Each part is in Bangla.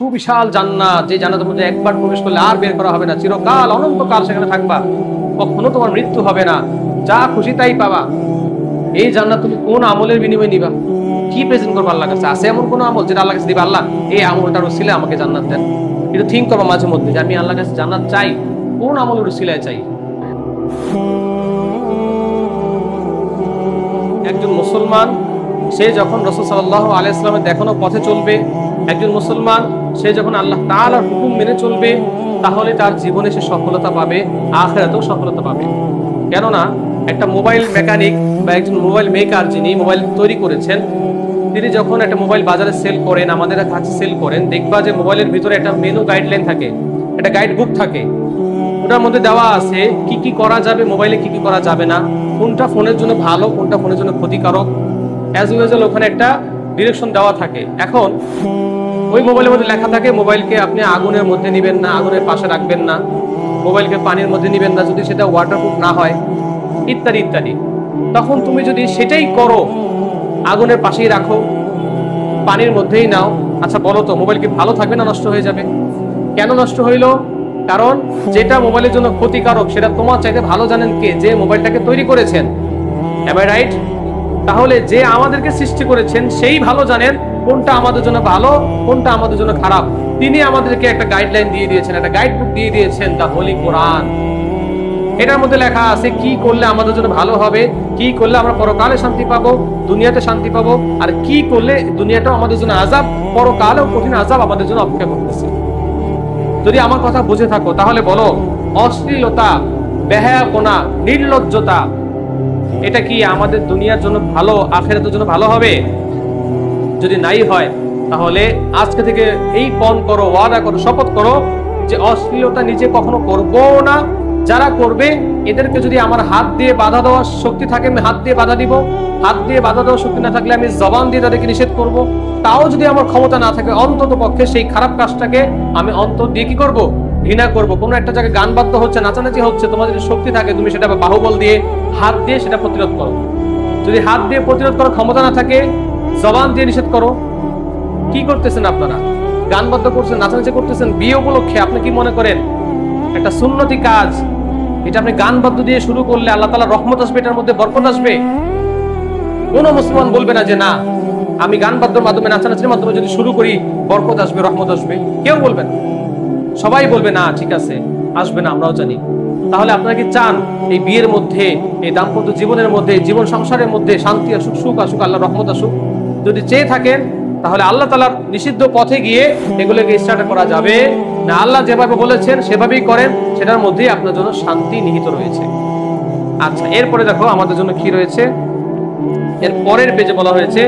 সুবিশাল জান্নাত, যে জান্নাতের মধ্যে একবার প্রবেশ করলে আর বের করা হবে না, চিরকাল অনন্তকাল সেখানে থাকবা, কখনো তোমার মৃত্যু হবে না, যা খুশি তাই পাবা। এই জান্নাত তুমি কোন আমলের বিনিময়ে নিবা? কি প্রেজেন্ট করবো আল্লাহর কাছে? আছে এমন কোন আমল যেটা আল্লাহর কাছে দিবা, আল্লাহ এই আমলটার উসিলে আমাকে জান্নাত দেন? একটু থিঙ্ক করবা মাঝে মধ্যে যে আমি আল্লাহর কাছে জান্নাত চাই, কোন আমলের উসিলায় চাই। একজন মুসলমান সে যখন রাসূল সাল্লাল্লাহু আলাইহি ওয়াসাল্লামের দেখানো পথে চলবে, একজন মুসলমান সে যখন আল্লাহ তাআলার হুকুম মেনে চলবে, তাহলে তার জীবনে সে সফলতা পাবে, আখিরাতেও সফলতা পাবে। কেননা একটা মোবাইল মেকানিক বা একজন মোবাইল মেকার যিনি মোবাইল তৈরি করেছেন, তিনি যখন একটা মোবাইল বাজারে সেল করেন, আমাদের কাছে সেল করেন, দেখবা যে মোবাইলের ভিতরে একটা মেনু গাইডলাইন থাকে, একটা গাইড বুক থাকে। ওটার মধ্যে দেওয়া আছে কি কি করা যাবে মোবাইলে, কি কি করা যাবে না, কোনটা ফোনের জন্য ভালো, কোনটা ফোনের জন্য ক্ষতিকারক, অ্যাজ ইউজুয়াল ওখানে একটা ডিরেকশন দেওয়া থাকে। এখন ওই মোবাইলের মধ্যে লেখা থাকে মোবাইলকে আপনি আগুনের মধ্যে নিবেন না, আগুনের পাশে রাখবেন না, মোবাইলকে পানির মধ্যে নিবেন না যদি সেটা ওয়াটারপ্রুফ না হয়, ইত্যাদি ইত্যাদি। তখন তুমি যদি সেটাই করো, আগুনের পাশেই রাখো, পানির মধ্যেই নাও, আচ্ছা বলো তো মোবাইল কি ভালো থাকবে না নষ্ট হয়ে যাবে? কেন নষ্ট হইলো? কারণ যেটা মোবাইলের জন্য ক্ষতিকারক সেটা তোমার চাইতে ভালো জানেন কে? যে মোবাইলটাকে তৈরি করেছেন। Am I right? তাহলে যে আমাদেরকে সৃষ্টি করেছেন সেই ভালো জানেন কোনটা আমাদের জন্য ভালো, কোনটা আমাদের জন্য খারাপ। তিনি আমাদেরকে একটা গাইডলাইন দিয়ে দিয়েছেন, একটা গাইড বুক দিয়ে দিয়েছেন, দা হোলি কোরআন। এটার মধ্যে লেখা আছে কি করলে আমাদের জন্য ভালো হবে, কি করলে আমরা পরকালে শান্তি পাবো, দুনিয়াতে শান্তি পাবো, আর কি করলে দুনিয়াটাও আমাদের জন্য আযাব, পরকালেও কঠিন আযাব আমাদের জন্য অপেক্ষা করতেছে। যদি আমার কথা বুঝে থাকো তাহলে বলো, অশ্লীলতা, বেহায়াপনা, নির্লজ্জতা, এটা কি আমাদের দুনিয়ার জন্য ভালো, আখিরাতের জন্য ভালো হবে? যদি নাই হয় তাহলে আজকে থেকে এই পণ করো, ওয়াদা করো, শপথ করো যে অশ্লীলতা নিজে কখনো করবো না। যারা করবে এদেরকে যদি আমার হাত দিয়ে বাধা দেওয়ার শক্তি থাকে আমি হাত দিয়ে বাধা দিব, হাত দিয়ে বাধা দেওয়ার শক্তি না থাকলে আমি জবান দিয়ে তাদেরকে নিষেধ করব। তাও যদি আমার ক্ষমতা না থাকে অন্তত পক্ষে সেই খারাপ কাজটাকে আমি অন্তর দিয়ে কি করব? ঘৃণা করব। কোনো একটা জায়গায় গান বাদ্য হচ্ছে, নাচানাচি হচ্ছে, তোমার যদি শক্তি থাকে তুমি সেটা বাহুবল দিয়ে, হাত দিয়ে সেটা প্রতিরোধ করো। যদি হাত দিয়ে প্রতিরোধ করার ক্ষমতা না থাকে জবান দিয়ে নিষেধ করো। কি করতেছেন আপনারা? গান বাদ্য করছেন, নাচানাচি করতেছেন বিয়ে উপলক্ষে। আপনি কি মনে করেন একটা সুন্নতি কাজ, এটা আপনি গান বাদ্য দিয়ে শুরু করলে আল্লাহ তাআলার রহমত আসবে, এটার মধ্যে বরকত আসবে? কোন মুসলমান বলবে না যে না আমি গান বাদ্যর মাধ্যমে, নাচানাচির মাধ্যমে যদি শুরু করি বরকত আসবে, রহমত আসবে। কেউ বলবে না, সবাই বলবে না ঠিক আছে আসবে না, আমরাও জানি। তাহলে আপনারা কি চান এই বিয়ের মধ্যে, এই দাম্পত্য জীবনের মধ্যে, জীবন সংসারের মধ্যে শান্তি আসুক, সুখ আসুক, আল্লাহর রহমত আসুক? যদি চেয়ে থাকেন তাহলে আল্লাহ তাআলার নিষিদ্ধ পথে গিয়ে এগুলোকে স্টার্ট করা যাবে না। আল্লাহ যেভাবে বলেছেন সেভাবেই করেন, সেটার মধ্যেই আপনার জন্য শান্তি নিহিত রয়েছে। আচ্ছা, এরপরে দেখো আমাদের জন্য কি রয়েছে। এর পরের পেজে বলা হয়েছে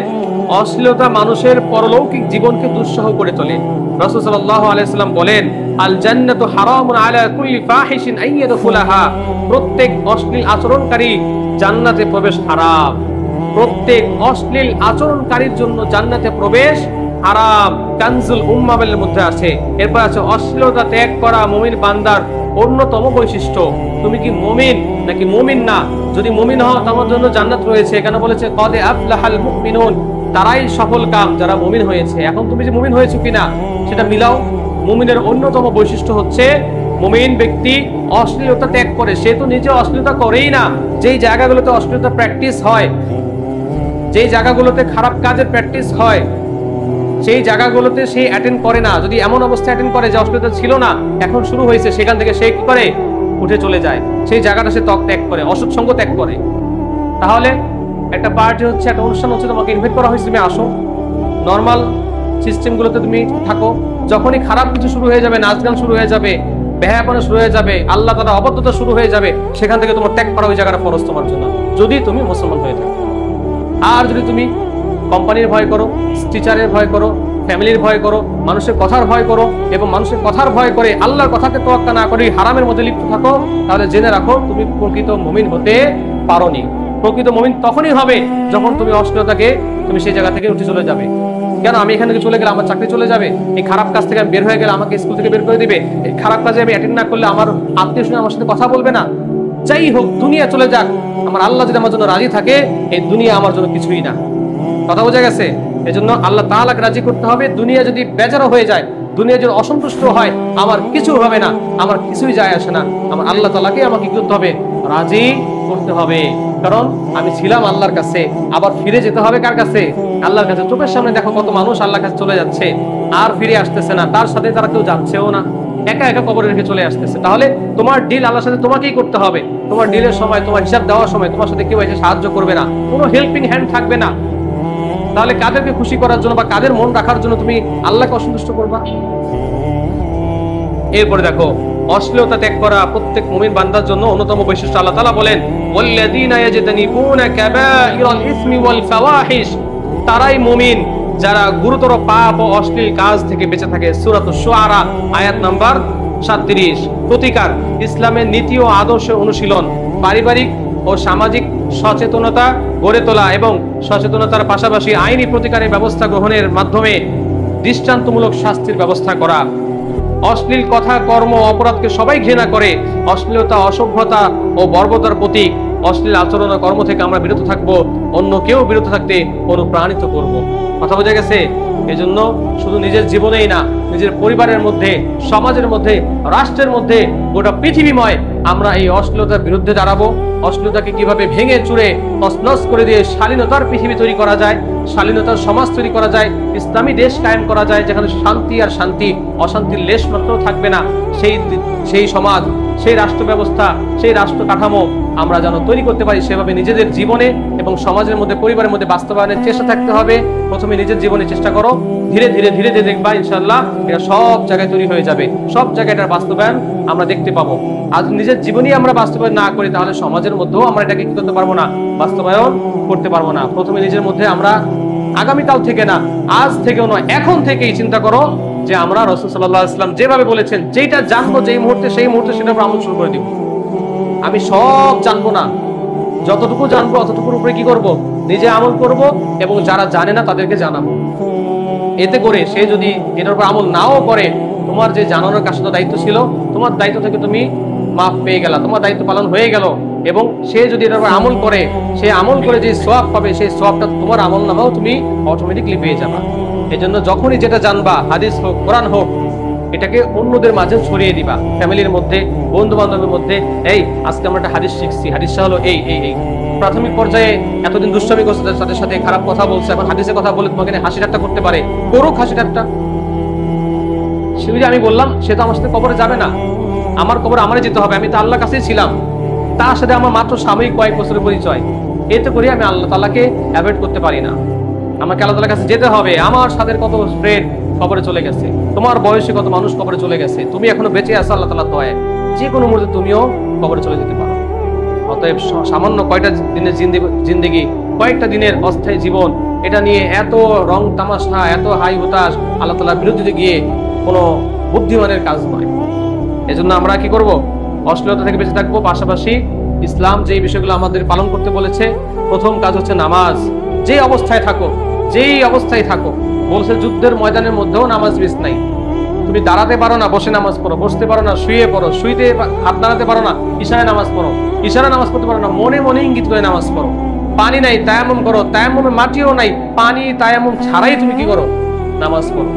অশ্লীলতা মানুষের পরলৌকিক জীবনকে দুঃসহ করে তোলে। রাসূল সাল্লাল্লাহু আলাইহি ওয়াসাল্লাম বলেন, আল জান্নাতু হারামুন আলা কুল্লি ফাহিশিন আইয়াদখুলাহা। প্রত্যেক অশ্লীল আচরণকারী জান্নাতে প্রবেশ হারাম। প্রত্যেক অশ্লীল আচরণকারীর জন্য জান্নাতে প্রবেশ হারাম। কানজুল উম্মাহের মধ্যে আছে। এরপর আছে অশ্লীলতা ত্যাগ করা মুমিন বান্দার অন্যতম বৈশিষ্ট্য। তুমি কি মুমিন নাকি মুমিন না? যদি মুমিন হও তোমার জন্য জান্নাত রয়েছে। কেন বলেছে কদে আফলাহাল মুমিনুন, তারাই সফল কাম যারা মুমিন হয়েছে। এখন তুমি যে মুমিন হয়েছো কিনা সেটা মিলাও। মুমিনের অন্যতম বৈশিষ্ট্য হচ্ছে মুমিন ব্যক্তি অশ্লীলতা ত্যাগ করে। সে তো নিজে অশ্লীলতা করেই না, যেই জায়গাগুলোতে অশ্লীলতা প্র্যাকটিস হয়, যেই জায়গাগুলোতে খারাপ কাজের প্র্যাকটিস হয়, সেই জায়গাগুলোতে সে অ্যাটেন্ড করে না। যদি এমন অবস্থা অ্যাটেন্ড করে যে অশ্লীলতা ছিল না, এখন শুরু হয়েছে, সেখান থেকে সে কি করে? উঠে চলে যায়। সেই জায়গাটা সে ত্যাগ করে, অসৎ সঙ্গ ত্যাগ করে। তাহলে একটা পার্টি হচ্ছে, একটা অনুষ্ঠান হচ্ছে, তোমাকে ইনভাইট করা হয়েছে, তুমি আসো, নর্মাল সিস্টেমগুলোতে তুমি থাকো। যখনই খারাপ কিছু শুরু হয়ে যাবে, নাচ গান শুরু হয়ে যাবে, বেহায়াপনা শুরু হয়ে যাবে, আল্লাহ তাআলার অবাধ্যতা শুরু হয়ে যাবে, সেখান থেকে তোমার ত্যাগ করা ওই জায়গাটা ফরজ তোমার জন্য, যদি তুমি মুসলমান হয়ে থাকো। আর যদি তুমি কোম্পানির ভয় করো, টিচারের ভয় করো, ফ্যামিলির ভয় করো, মানুষের কথার ভয় করো, এবং মানুষের কথার ভয় করে আল্লাহর কথাকে তোয়াক্কা না করে হারামের মধ্যে লিপ্ত থাকো, তাহলে জেনে রাখো তুমি প্রকৃত মুমিন হতে পারোনি। প্রকৃত মুমিন তখনই হবে যখন তুমি অশ্লীলতাকে, তুমি সেই জায়গা থেকে উঠে চলে যাবে। কেন আমি এখান থেকে চলে গেলে আমার চাকরি চলে যাবে, এই খারাপ কাজ থেকে আমি বের হয়ে গেলে আমাকে স্কুল থেকে বের করে দিবে, এই খারাপ কাজে আমি অ্যাটেন্ড না করলে আমার আত্মীয় স্বজন আমার সাথে কথা বলবে না। যাই হোক, দুনিয়া চলে যাক, আমার আল্লাহ যদি আমার জন্য রাজি থাকে, এই দুনিয়া আমার জন্য কিছুই না। কথা বোঝা গেছে? এজন্য আল্লাহ তাআলাকে রাজি করতে হবে। দুনিয়া যদি বেজারও হয়ে যায়, দুনিয়া যদি অসন্তুষ্ট হয় আমার কিছু হবে না, আমার কিছুই যায় আসে না, আমার আল্লাহ তাআলাকে আমাকে কি করতে হবে? রাজি করতে হবে। কারণ আমি ছিলাম আল্লাহর কাছে, আবার ফিরে যেতে হবে কার কাছে? আল্লাহর কাছে। চোখের সামনে দেখো কত মানুষ আল্লাহর কাছে চলে যাচ্ছে আর ফিরে আসতেছে না, তার সাথে তারা কেউ যাচ্ছেও না, একা একা কবরে রেখে চলে আসতেছে। তাহলে তোমার ডিল আল্লাহর সাথে তোমাকেই করতে হবে। তোমার ডিলের সময়, তোমার হিসাব দেওয়ার সময় তোমার সাথে কেউ এসে সাহায্য করবে না, কোনো হেল্পিং হ্যান্ড থাকবে না। তাহলে কাদেরকে খুশি করার জন্য বা কাদের মন রাখার জন্য তুমি আল্লাহকে অসন্তুষ্ট করবা? এরপরে দেখো, অশ্লীলতা ত্যাগ করা প্রত্যেক মুমিন বান্দার জন্য অন্যতম বৈশিষ্ট্য। আল্লাহ তাআলা বলেন, ওয়াল্লাযীনা ইয়াজতানিবুনা কাবাইরাল ইসমি ওয়াল ফাওয়াহিশ, তারাই মুমিন যারা গুরুতর পাপ ও অশ্লীল কাজ থেকে বেঁচে থাকে। সূরাতুশ শুআরা আয়াত নাম্বার 37। প্রতিকার, ইসলামের নীতি ও আদর্শ অনুশীলন, পারিবারিক ও সামাজিক সচেতনতা গড়ে তোলা এবং সচেতনতার পাশাপাশি আইনি প্রতিকারের ব্যবস্থা গ্রহণের মাধ্যমে দৃষ্টান্তমূলক শাস্তির ব্যবস্থা করা। অশ্লীল কথা, কর্ম, অপরাধকে সবাই ঘৃণা করে। অশ্লীলতা অসভ্যতা ও বর্বরতার প্রতীক। অশ্লীল আচরণ ও কর্ম থেকে আমরা বিরত থাকবো, অন্য কেউ বিরত থাকতে অনুপ্রাণিত করব। কথা বোঝা গেছে? এজন্য শুধু নিজের জীবনেই না, নিজের পরিবারের মধ্যে, সমাজের মধ্যে, রাষ্ট্রের মধ্যে, গোটা পৃথিবীময় আমরা এই অশ্লীলতার বিরুদ্ধে দাঁড়াবো। অশ্লীলতাকে কিভাবে ভেঙে চুরে তছনছ করে দিয়ে শালীনতার পৃথিবী তৈরি করা যায়, শালীনতার সমাজ তৈরি করা যায়, ইসলামী দেশ কায়েম করা যায়, যেখানে শান্তি আর শান্তি, অশান্তির লেশ মাত্র থাকবে না, সেই সমাজ, সেই রাষ্ট্র ব্যবস্থা, সেই রাষ্ট্র কাঠামো আমরা যেন তৈরি করতে পারি, সেভাবে নিজেদের জীবনে এবং সমাজের মধ্যে, পরিবারের মধ্যে বাস্তবায়নের চেষ্টা থাকতে হবে। প্রথমে নিজের জীবনে চেষ্টা করো, ধীরে ধীরে ধীরে ধীরে দেখবা ইনশাআল্লাহ এটা সব জায়গায় তৈরি হয়ে যাবে, সব জায়গায় এটার বাস্তবায়ন আমরা দেখতে পাবো। আজ নিজের জীবনেই আমরা বাস্তবায়ন না করি, তাহলে সমাজের মধ্যেও আমরা এটাকে কি করতে পারবো না? বাস্তবায়ন করতে পারবো না। প্রথমে নিজের মধ্যে আমরা আগামীকাল থেকে না, আজ থেকেও নয়, এখন থেকেই চিন্তা করো যে আমরা রাসূল সাল্লাল্লাহু আলাইহি ওয়াসাল্লাম যেভাবে বলেছেন, যেটা জানবো যেই মুহূর্তে, সেই মুহূর্তে সেটা আমরা আমল শুরু করে দিব। আমি সব জানবো না, যতটুকু জানবো অতটুকুর উপরে কি করব? নিজে আমল করব এবং যারা জানে না তাদেরকে জানাবো। এতে করে সে যদি এটার উপর আমল নাও করে, তোমার যে জানানোর কাজটা দায়িত্ব ছিল, তোমার দায়িত্ব থেকে তুমি মাফ পেয়ে গেলা, তোমার দায়িত্ব পালন হয়ে গেল। এবং সে যদি এটার উপর আমল করে, সে আমল করে যে সওয়াব পাবে, সেই সওয়াবটা তোমার আমল নামাও তুমি অটোমেটিকলি পেয়ে যাবা। এজন্য যখনই যেটা জানবা, হাদিস হোক, কোরআন হোক, এটাকে অন্যদের মাঝে ছড়িয়ে দিবা, ফ্যামিলির মধ্যে, বন্ধু বান্ধবের মধ্যে। এই আজকে আমরা একটা হাদিস শিখছি, হাদিসটা হলো এই এই এই। প্রাথমিক পর্যায়ে এতদিন দুষ্টামি করছে, তাদের সাথে খারাপ কথা বলছে, এখন হাদিসের কথা বলে তোমাকে হাসি ঠাট্টা করতে পারে, করুক হাসি ঠাট্টা। সে যে আমি বললাম, সে তো আমার সাথে কবরে যাবে না, আমার কবরে আমারই যেতে হবে। আমি তো আল্লাহর কাছেই ছিলাম, তার সাথে আমার মাত্র সাময়িক কয়েক বছরের পরিচয়, এতে করে আমি আল্লাহ তাআলাকে অ্যাভয়েড করতে পারি না। আমাকে আল্লাহ তাআলার কাছে যেতে হবে। আমার সাথে কত ফ্রেন্ড কবরে চলে গেছে, তোমার বয়সে কত মানুষ কবরে চলে গেছে, তুমি এখনো বেঁচে আছো আল্লাহ তাআলার দয়ায়, যে কোনো মুহূর্তে তুমিও কবরে চলে যেতে পারো। অতএব সামান্য কয়টা দিনের জিন্দেগি, কয়েকটা দিনের অস্থায়ী জীবন, এটা নিয়ে এত রং তামাশা, এত হাই হুতাশ আল্লাহ তাআলার বিরুদ্ধে গিয়ে কোনো বুদ্ধিমানের কাজ নয়। এজন্য আমরা কি করব? অশ্লীলতা থেকে বেঁচে থাকবো। পাশাপাশি ইসলাম যেই বিষয়গুলো আমাদের পালন করতে বলেছে, প্রথম কাজ হচ্ছে নামাজ। যে অবস্থায় থাকো, যেই অবস্থায় থাকো, বলছে যুদ্ধের ময়দানের মধ্যেও নামাজ মিস নাই। তুমি দাঁড়াতে পারো না, বসে নামাজ পড়ো, বসতে পারো না, শুয়ে পড়ো, শুইতে হাত দাঁড়াতে পারো না, ইশারায় নামাজ পড়ো, ইশারা নামাজ পড়তে পারো না, মনে মনে ইঙ্গিত করে নামাজ পড়ো। পানি নাই, তায়াম্মুম করো, তায়াম্মুমে মাটিও নাই, পানি তায়াম্মুম ছাড়াই তুমি কি করো? নামাজ পড়ো।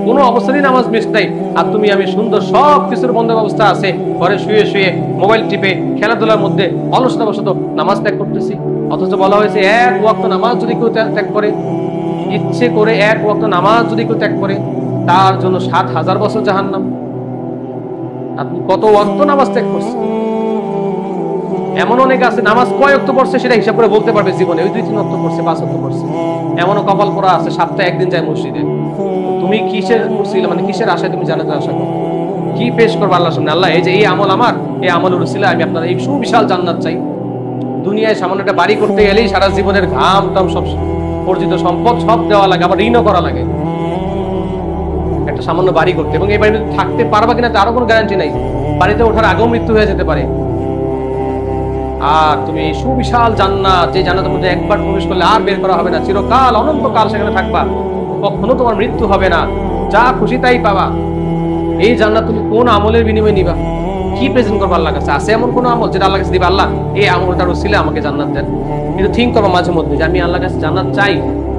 কোনো অবস্থাতেই নামাজ মিস নাই। আর তুমি আমি সুন্দর সব কিছুর বন্ধ ব্যবস্থা আছে, ঘরে শুয়ে শুয়ে মোবাইল টিপে খেলাধুলার মধ্যে অলসতাবশত নামাজ ত্যাগ করতেছি। অথচ বলা হয়েছে এক ওয়াক্ত নামাজ যদি কেউ ত্যাগ করে, ইচ্ছে করে এক ওয়াক্ত নামাজ যদি কেউ ত্যাগ করে, তার জন্য ৭,০০০ বছর জাহান্নাম। আপনি কত ওয়াক্ত নামাজ ত্যাগ করছেন? এমন অনেক আছে নামাজ কয় ওয়াক্ত পড়ছে সেটা হিসাব করে বলতে পারবে জীবনে, ওই ২-৩ ওয়াক্ত পড়ছে, ৫ ওয়াক্ত পড়ছে। এমনও কপাল পড়া আছে সপ্তাহে একদিন যায় মসজিদে। তুমি কিসের মুসলিম, মানে কিসের আশায় তুমি জানাতে আশা করো? কি পেশ করবো আল্লাহর সামনে? আল্লাহ এই যে এই আমল আমার, এই আমলের উসিলায় আমি আপনার এই সুবিশাল জান্নাত চাই। দুনিয়ায় সামান্য একটা বাড়ি করতে গেলেই সারা জীবনের ঘাম টাম সব অর্জিত সম্পদ সব দেওয়া লাগে, আবার ঋণও করা লাগে একটা সামান্য বাড়ি করতে। এবং এই বাড়িতে থাকতে পারবা কিনা তারও কোনো গ্যারান্টি নাই, বাড়িতে ওঠার আগেও মৃত্যু হয়ে যেতে পারে। আর তুমি এই সুবিশাল জান্নাত, যে জান্নাতের মধ্যে একবার প্রবেশ করলে আর বের করা হবে না, চিরকাল অনন্তকাল সেখানে থাকবা, কখনো তোমার মৃত্যু হবে না, যা খুশি তাই পাবা। এই জান্নাত তুমি কোন আমলের বিনিময়ে নিবা? কি প্রেজেন্ট করবো আল্লাহর কাছে? আছে এমন কোন আমল যেটা আল্লাহর কাছে দিবা, আল্লাহ এই আমলটার উসিলায় আমাকে জান্নাত দেন? কিন্তু থিঙ্ক করবা মাঝে মধ্যে যে আমি আল্লাহর কাছে জান্নাত চাই,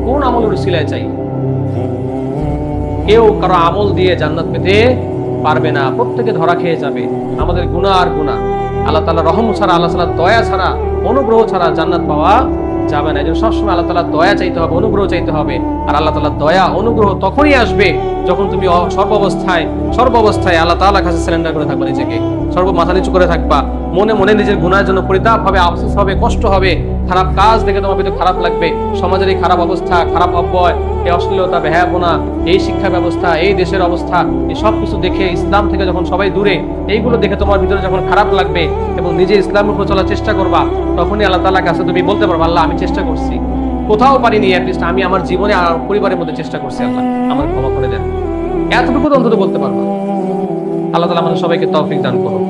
কোন আমলের উসিলায় চাই? কেউ কারো আমল দিয়ে জান্নাত পেতে পারবে না, প্রত্যেকে ধরা খেয়ে যাবে। আমাদের গুনাহ আর গুনাহ, আল্লাহ তাআলার রহম ছাড়া, আল্লাহ তাআলার দয়া ছাড়া, অনুগ্রহ ছাড়া জান্নাত পাওয়া যাবে না। এজন্য সবসময় আল্লাহ তাআলার দয়া চাইতে হবে, অনুগ্রহ চাইতে হবে। আর আল্লাহ তাআলার দয়া অনুগ্রহ তখনই আসবে যখন তুমি সর্বাবস্থায় আল্লাহ তাআলার কাছে সারেন্ডার করে থাকবা, নিজেকে মাথা নিচু করে থাকবা। মনে মনে নিজের গুনাহের জন্য পরিতাপ হবে, আফসোস হবে, কষ্ট হবে, খারাপ কাজ দেখে তোমার ভিতরে খারাপ লাগবে। সমাজের এই খারাপ অবস্থা, খারাপ অব্যয়, এই অশ্লীলতা, বেহায়াপনা, এই শিক্ষা ব্যবস্থা, এই দেশের অবস্থা, এই সব কিছু দেখে ইসলাম থেকে যখন সবাই দূরে, এইগুলো দেখে তোমার ভিতরে যখন খারাপ লাগবে এবং নিজে ইসলামের উপর চলার চেষ্টা করবা, তখনই আল্লাহ তাআলার কাছে তুমি বলতে পারবা, আল্লাহ আমি চেষ্টা করছি, কোথাও পারিনি, অ্যাটলিস্ট আমি আমার জীবনে আর পরিবারের মধ্যে চেষ্টা করছি, আল্লাহ আমার ক্ষমা করে দেন। এতটুকু তো অন্তত বলতে পারবা। আল্লাহ তাআলা আমাদের সবাইকে তৌফিক দান করুন।